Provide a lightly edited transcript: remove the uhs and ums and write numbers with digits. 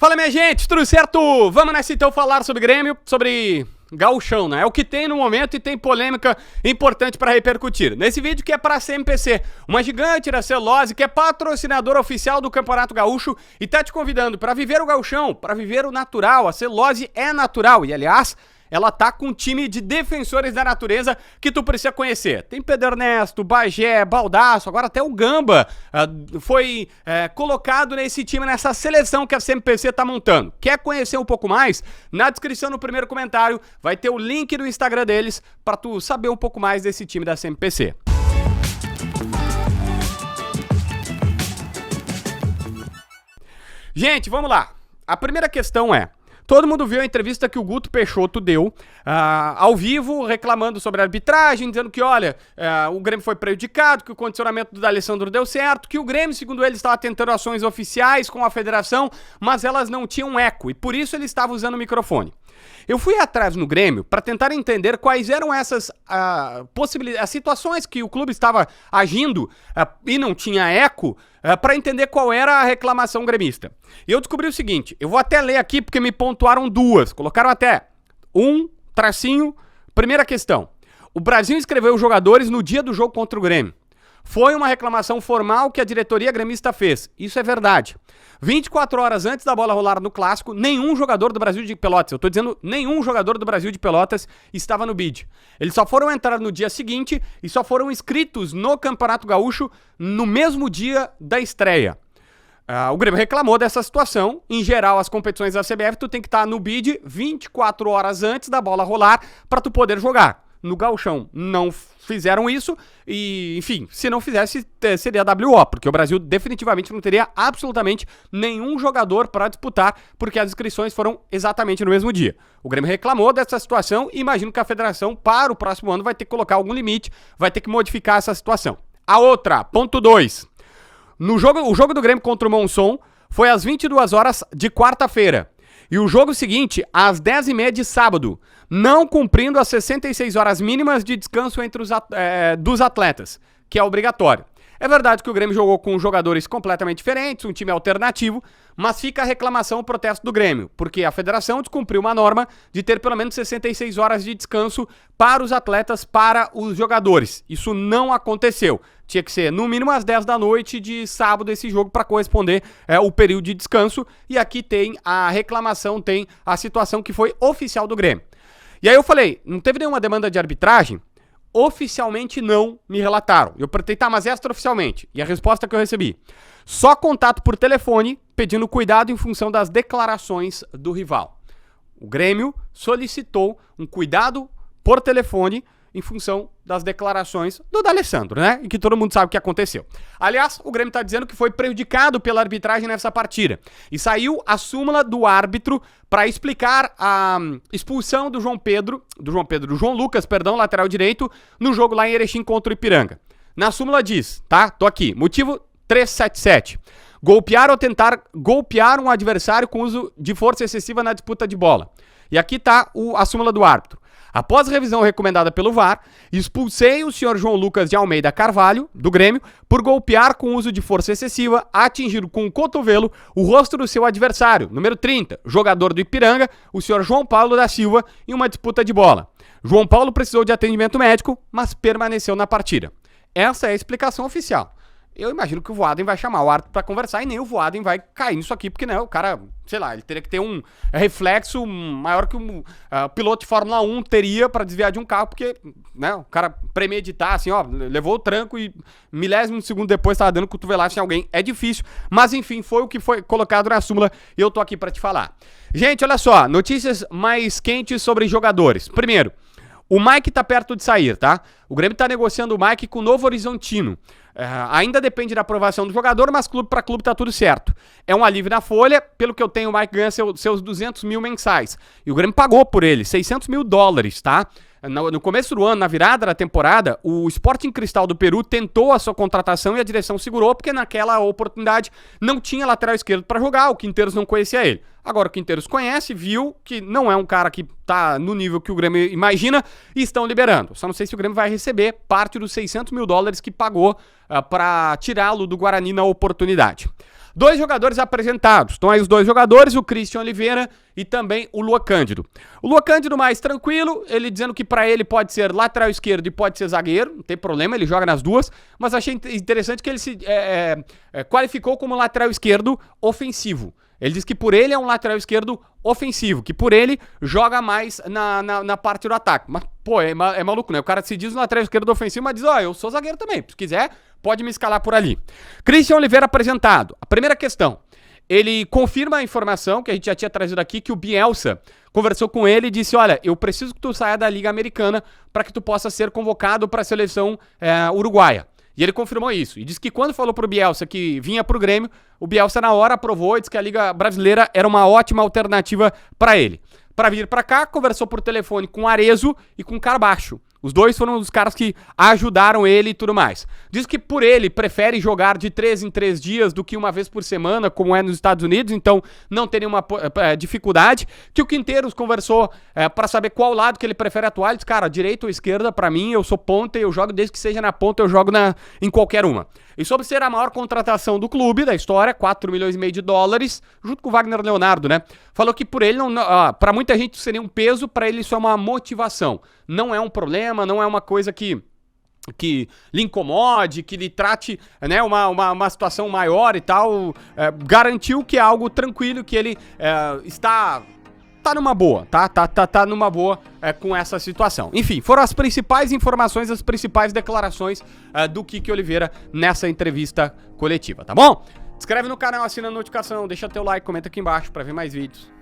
Fala, minha gente, tudo certo? Vamos nessa então falar sobre Grêmio, sobre Gauchão, né? É o que tem no momento e tem polêmica importante para repercutir. Nesse vídeo que é para a CMPC, uma gigante da celulose que é patrocinadora oficial do Campeonato Gaúcho e tá te convidando para viver o Gauchão, para viver o natural. A celulose é natural e, aliás, ela tá com um time de defensores da natureza que tu precisa conhecer. Tem Pedro Ernesto, Bagé, Baldasso, agora até o Gamba foi colocado nesse time, nessa seleção que a CMPC tá montando. Quer conhecer um pouco mais? Na descrição, no primeiro comentário, vai ter o link do Instagram deles para tu saber um pouco mais desse time da CMPC. Gente, vamos lá. A primeira questão é: todo mundo viu a entrevista que o Guto Peixoto deu ao vivo, reclamando sobre a arbitragem, dizendo que, olha, o Grêmio foi prejudicado, que o condicionamento do D'Alessandro deu certo, que o Grêmio, segundo ele, estava tentando ações oficiais com a federação, mas elas não tinham eco, e por isso ele estava usando o microfone. Eu fui atrás no Grêmio para tentar entender quais eram essas possibilidades, as situações que o clube estava agindo e não tinha eco, para entender qual era a reclamação gremista. E eu descobri o seguinte, eu vou até ler aqui porque me pontuaram duas, colocaram até primeira questão: o Brasil inscreveu os jogadores no dia do jogo contra o Grêmio. Foi uma reclamação formal que a diretoria gremista fez. Isso é verdade. 24 horas antes da bola rolar no Clássico, nenhum jogador do Brasil de Pelotas, eu tô dizendo nenhum jogador do Brasil de Pelotas, estava no bid. Eles só foram entrar no dia seguinte e só foram inscritos no Campeonato Gaúcho no mesmo dia da estreia. O Grêmio reclamou dessa situação. Em geral, as competições da CBF, tu tem que estar no bid 24 horas antes da bola rolar para tu poder jogar. No Gauchão não fizeram isso e, enfim, se não fizesse, seria WO, porque o Brasil definitivamente não teria absolutamente nenhum jogador para disputar, porque as inscrições foram exatamente no mesmo dia. O Grêmio reclamou dessa situação e imagino que a federação, para o próximo ano, vai ter que colocar algum limite, vai ter que modificar essa situação. A outra, ponto 2. O jogo do Grêmio contra o Monson foi às 22 horas de quarta-feira. E o jogo seguinte, às 10h30 de sábado, não cumprindo as 66 horas mínimas de descanso entre dos atletas, que é obrigatório. É verdade que o Grêmio jogou com jogadores completamente diferentes, um time alternativo, mas fica a reclamação, o protesto do Grêmio, porque a federação descumpriu uma norma de ter pelo menos 66 horas de descanso para os atletas, para os jogadores. Isso não aconteceu. Tinha que ser no mínimo às 10 da noite de sábado esse jogo para corresponder o período de descanso. E aqui tem a reclamação, tem a situação que foi oficial do Grêmio. E aí eu falei, não teve nenhuma demanda de arbitragem? Oficialmente não me relataram. Eu perguntei, tá, mas extraoficialmente? E a resposta que eu recebi: só contato por telefone, pedindo cuidado em função das declarações do rival. O Grêmio solicitou um cuidado por telefone em função das declarações do D'Alessandro, né? E que todo mundo sabe o que aconteceu. Aliás, o Grêmio tá dizendo que foi prejudicado pela arbitragem nessa partida. E saiu a súmula do árbitro para explicar a expulsão do João Lucas, lateral direito, no jogo lá em Erechim contra o Ipiranga. Na súmula diz, tá? Tô aqui. Motivo 377. Golpear ou tentar golpear um adversário com uso de força excessiva na disputa de bola. E aqui tá a súmula do árbitro. Após revisão recomendada pelo VAR, expulsei o senhor João Lucas de Almeida Carvalho, do Grêmio, por golpear com uso de força excessiva, atingir com o cotovelo o rosto do seu adversário, número 30, jogador do Ipiranga, o senhor João Paulo da Silva, em uma disputa de bola. João Paulo precisou de atendimento médico, mas permaneceu na partida. Essa é a explicação oficial. Eu imagino que o Voaden vai chamar o árbitro pra conversar e nem o Voaden vai cair nisso aqui, porque, né, o cara, sei lá, ele teria que ter um reflexo maior que um piloto de Fórmula 1 teria pra desviar de um carro, porque, né, o cara premeditar, assim, ó, levou o tranco e milésimo segundo depois tava dando cotovelagem em alguém. É difícil, mas enfim, foi o que foi colocado na súmula e eu tô aqui pra te falar. Gente, olha só, notícias mais quentes sobre jogadores. Primeiro, o Mike tá perto de sair, tá? O Grêmio tá negociando o Mike com o Novo Horizontino. Ainda depende da aprovação do jogador, mas clube para clube tá tudo certo. É um alívio na folha, pelo que eu tenho, o Mike ganha seus 200 mil mensais. E o Grêmio pagou por ele, $600 mil, tá? No começo do ano, na virada da temporada, o Sporting Cristal do Peru tentou a sua contratação e a direção segurou, porque naquela oportunidade não tinha lateral esquerdo para jogar, o Quinteiros não conhecia ele. Agora o Quinteiros conhece, viu que não é um cara que tá no nível que o Grêmio imagina e estão liberando. Só não sei se o Grêmio vai receber parte dos $600 mil que pagou para tirá-lo do Guarani na oportunidade. Dois jogadores apresentados. Estão aí os dois jogadores, o Christian Oliveira e também o Luan Cândido. O Luan Cândido mais tranquilo, ele dizendo que pra ele pode ser lateral esquerdo e pode ser zagueiro, não tem problema, ele joga nas duas, mas achei interessante que ele se qualificou como lateral esquerdo ofensivo. Ele diz que por ele é um lateral esquerdo ofensivo, que por ele joga mais na parte do ataque. Mas, pô, é maluco, né? O cara se diz um lateral esquerdo ofensivo, mas diz, ó, eu sou zagueiro também. Se quiser, pode me escalar por ali. Christian Oliveira apresentado. A primeira questão, ele confirma a informação que a gente já tinha trazido aqui, que o Bielsa conversou com ele e disse, olha, eu preciso que tu saia da Liga Americana para que tu possa ser convocado para a seleção uruguaia. E ele confirmou isso. E disse que quando falou pro Bielsa que vinha pro Grêmio, o Bielsa na hora aprovou e disse que a Liga Brasileira era uma ótima alternativa para ele. Para vir para cá, conversou por telefone com Arezzo e com Carbacho. Os dois foram os caras que ajudaram ele e tudo mais. Diz que por ele prefere jogar de 3 em 3 dias do que uma vez por semana, como é nos Estados Unidos, então não tem nenhuma dificuldade. Que o Quinteiros conversou para saber qual lado que ele prefere atuar. Ele disse, cara, direita ou esquerda, para mim, eu sou ponta e eu jogo desde que seja na ponta, eu jogo em qualquer uma. E sobre ser a maior contratação do clube, da história, 4 milhões e meio de dólares, junto com o Wagner Leonardo, né? Falou que por ele, para muita gente seria um peso, para ele isso é uma motivação. Não é um problema, não é uma coisa que lhe incomode, que lhe trate, né, uma situação maior e tal. Garantiu que é algo tranquilo, que ele está numa boa, tá numa boa com essa situação. Enfim, foram as principais informações, as principais declarações do Kiki Oliveira nessa entrevista coletiva, tá bom? Se inscreve no canal, assina a notificação, deixa teu like, comenta aqui embaixo pra ver mais vídeos.